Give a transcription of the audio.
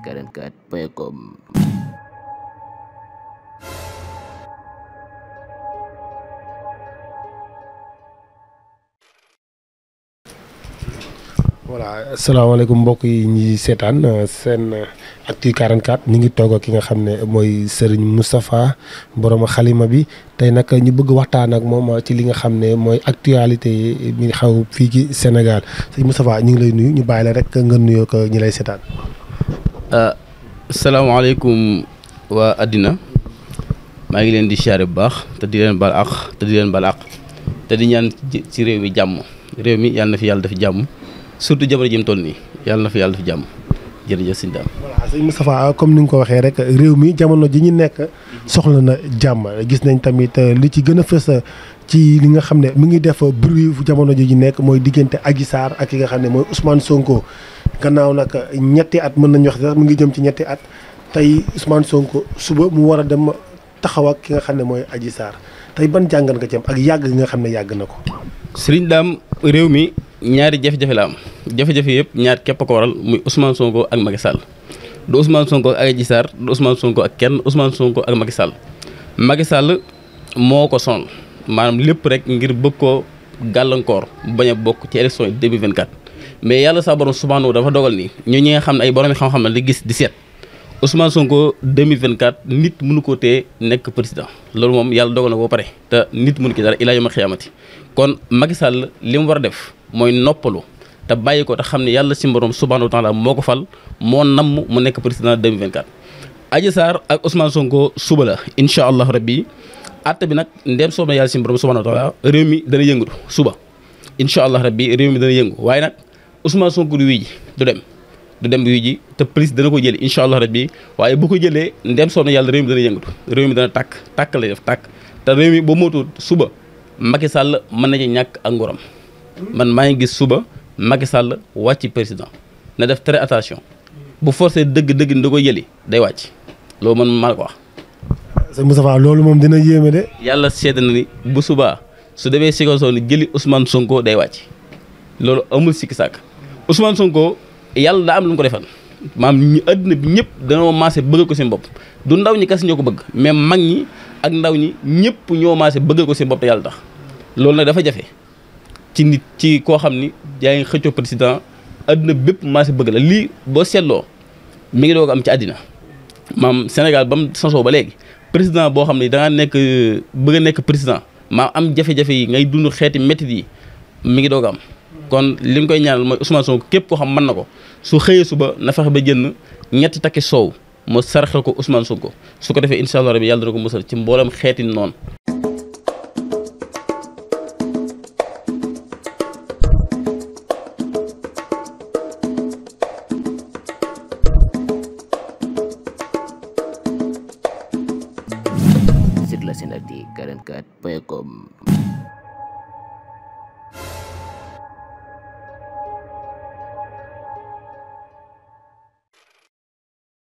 Senactu44.com. voilà asalaamaaleykum mbokk yi ñi seetaan seen Actu 44 ñu ngi toog ak ki nga xam ne mooy Serigne Moustapha borom xalima bi tey nag ñu bëgg waxtaan ak moom ci li nga xam ne mooy actualité yi mi xaw fii ci Sénégal sëñ Moustapha ñu ngi lay nuyu ñu bàyyi la rek nga nuyoo ko ñi lay seetaan. asalaamaaleykum waa àddina maa ngi leen di siyaare bu baax te di leen bal àq te di ñaan ci réew mi jàmm réew mi yàlla na fi yàlla def jàmm. surtout jamono ji mu toll nii yàlla na fi yàlla def jàmm jërëjëf sëñ Dame. voilà sëñ Moustapha comme ni nga ko waxee rek réew mi jamono ji ñu nekk soxla na jàmm gis nañ tamit li ci gën a fës ci li nga xam ne mi ngi def bruit jamono ji ñu nekk mooy diggante Adji Sarr ak ki nga xam ne mooy Ousmane Sonko gannaaw nag ñetti at mën nañu wax sax mu ngi jëm ci ñetti at tey Ousmane Sonko suba mu war a dem taxaw ak ki nga xam ne mooy Adji Sarr tey ban jàngat nga ci am ak yàgg gi nga xam ne yàgg na ko. sëriñ Dame réew mi. ñaari jafe-jafe la am jafe-jafe yëpp ñaar képp a ko waral muy Ousmane Sonko ak Macky Sall du Ousmane Sonko ak Adji Sarr du Ousmane Sonko ak kenn Ousmane Sonko ak Macky Sall Macky Sall moo ko sonal maanaam lépp rek ngir bëgg koo gàllankoor bañ a bokk ci élection yi 2024 mais yàlla sa borom subhanahu dafa dogal ni ñi nga xam ne ay borom xam-xam la di gis di seet Ousmane Sonko 2024 nit mënu ko tee nekk président loolu moom yàlla dogal na ko ba pare te nit mënu ki dara ilaa yawma xiyaamati kon Macky Sall li mu war a def mooy noppalu te bàyyi ko te xam ne yàlla si borom subhanahu wa taala moo ko fal moo namm mu nekk président 2024. Adji Sarr ak Ousmane Sonko suba la incha allah rabbi àtte bi nag ndem soob na yàlla si borom subhanahu wa taala réew mi dana yëngatu suba incha allah rabbi réew mi dana yëngu waaye nag Ousmane Sonko du wuy ji du dem wuy ji te police dana ko jëli incha allah rabbi waaye bu ko jëlee ndem soob na yàlla réew mi dana yëngatu réew mi dana tàkk lay def tàkk te réew mi ba mootul suba Macky Sall mën na ci ñàkk ak nguuram. man maa ngi gis suba Macky Sall wàcc président na def très attention bu forcé dëgg nda koy jëli day wàcc loolu man maa ko wax. sëñ Moustapha loolu moom dina yéeme de. yàlla seet na ni bu subaa su demee si kaw ni jëli Ousmane Sonko day wàcc loolu amul sikki sàkk Ousmane Sonko yàlla daa am lu mu ko defal maam ñu àddina bi ñëpp dañoo maase bëggal ko seen bopp du ndaw ñi kas ñoo ko bëgg mais mag ñi ak ndaw ñi ñëpp ñoo maase bëggal ko seen bopp te yàlla tax loolu nag dafa jafe. ci nit ci koo xam ni yaa ngi xëccoo président àdduna bépp maase bëgg la lii boo seetloo mi ngi doog am ci àddina maam Sénégal ba mu sosoo ba léegi président boo xam ne da nga nekk bëgg a nekk président maam am jafe-jafe yi ngay dund xeeti métit yi mi ngi doog am kon li nga koy ñaanal mooy Ousmane Sonko képp koo xam mën na ko su xëyee suba na fexe ba jënd ñetti takki soow moo saraxel ko Ousmane Sonko su ko defee incha allah rabi yàlla dana ko musal ci mboolem xeeti noonu. Senactu44.com.